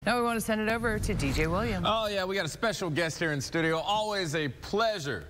Now we want to send it over to DJ Williams. Oh, yeah, we got a special guest here in studio. Always a pleasure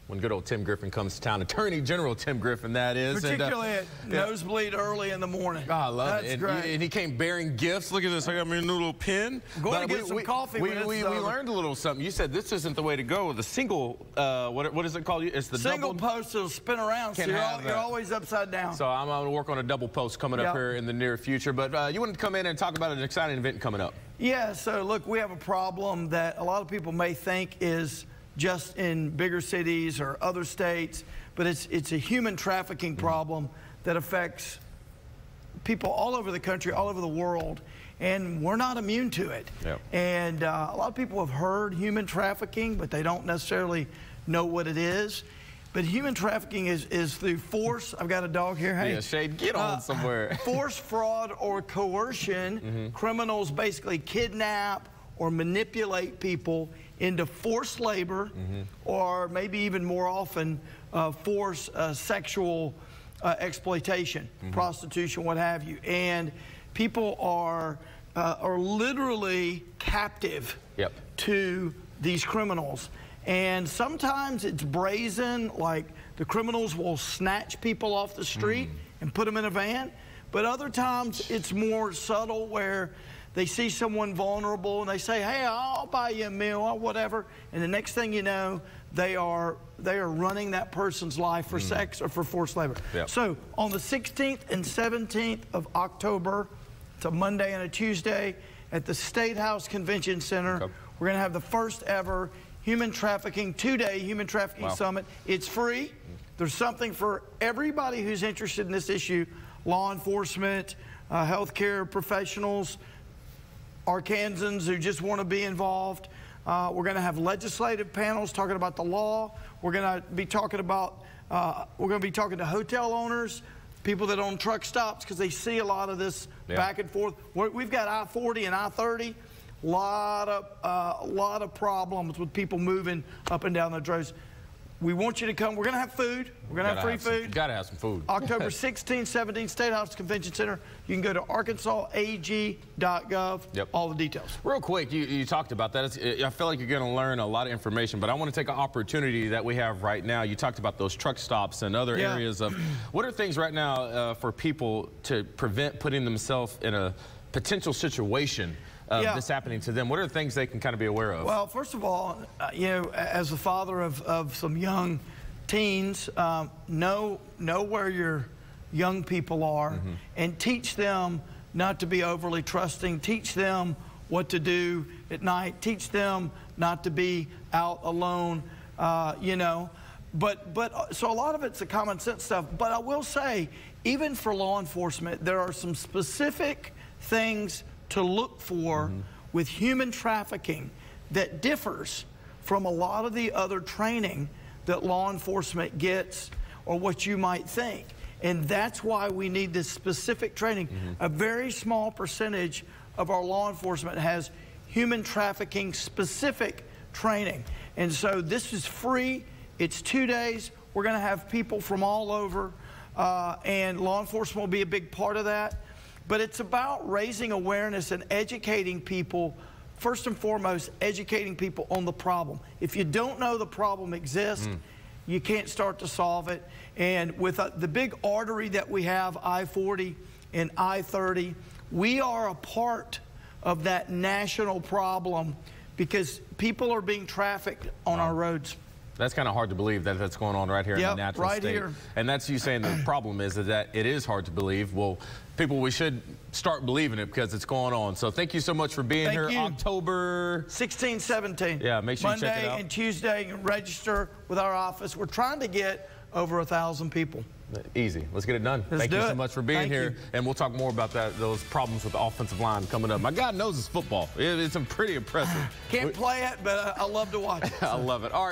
when good old Tim Griffin comes to town. Attorney General Tim Griffin, that is. Particularly at nosebleed early in the morning. Oh, I love it. That's great. And he came bearing gifts. Look at this. I got me a new little pin. Going to get some coffee. We learned a little something. You said this isn't the way to go with a single, what is it called? It's the single post that'll spin around, so you're always upside down. So I'm going to work on a double post coming up here in the near future. But you wanted to come in and talk about an exciting event coming up. Yeah, so look, we have a problem that a lot of people may think is just in bigger cities or other states, but it's a human trafficking problem that affects people all over the country, all over the world, and we're not immune to it. Yep. And a lot of people have heard human trafficking, but they don't necessarily know what it is. But human trafficking is through force. I've got a dog here. Hey, yeah, Shade, get on somewhere. Force, fraud, or coercion. Criminals basically kidnap or manipulate people into forced labor, or maybe even more often, forced sexual exploitation, prostitution, what have you. And people are literally captive to these criminals. And sometimes it's brazen, like the criminals will snatch people off the street and put them in a van. But other times it's more subtle, where they see someone vulnerable and they say, hey, I'll buy you a meal or whatever. And the next thing you know, they are running that person's life for sex or for forced labor. So on the 16th and 17th of October, it's a Monday and a Tuesday, at the State House Convention Center, we're going to have the first ever Human Trafficking, two-day Human Trafficking Summit. It's free. There's something for everybody who's interested in this issue: law enforcement, healthcare professionals, Arkansans who just want to be involved. We're going to have legislative panels talking about the law. We're going to be talking about, to hotel owners, people that own truck stops, because they see a lot of this back and forth. We've got I-40 and I-30. A lot of problems with people moving up and down the roads. We want you to come. We're going to have food. We're going to have free food. Got to have some food. October 16th, 17th, State House Convention Center. You can go to arkansasag.gov. All the details. Real quick, you talked about that. I feel like you're going to learn a lot of information, but I want to take an opportunity that we have right now. You talked about those truck stops and other areas of. What are things right now for people to prevent putting themselves in a potential situation of this happening to them? What are the things they can kind of be aware of? Well, first of all, you know, as the father of some young teens, know where your young people are and teach them not to be overly trusting. Teach them what to do at night. Teach them not to be out alone, you know. So a lot of it's the common sense stuff. But I will say, even for law enforcement, there are some specific things to look for with human trafficking that differs from a lot of the other training that law enforcement gets, or what you might think. And that's why we need this specific training. A very small percentage of our law enforcement has human trafficking specific training. And so this is free. It's 2 days. We're going to have people from all over, and law enforcement will be a big part of that. But it's about raising awareness and educating people, first and foremost, educating people on the problem. If you don't know the problem exists, you can't start to solve it. And with the big artery that we have, I-40 and I-30, we are a part of that national problem, because people are being trafficked on our roads. That's kind of hard to believe that that's going on right here in the natural state. Here. And that's you saying the problem is that it is hard to believe. Well, people, we should start believing it because it's going on. So thank you so much for being here. October 16, 17. Yeah, make sure you check it out. Monday and Tuesday, you can register with our office. We're trying to get over 1,000 people. Easy. Let's get it done. Thank you so much for being here. And we'll talk more about those problems with the offensive line coming up. My God knows it's football. It's pretty impressive. Can't play it, but I love to watch it. I love it. All right.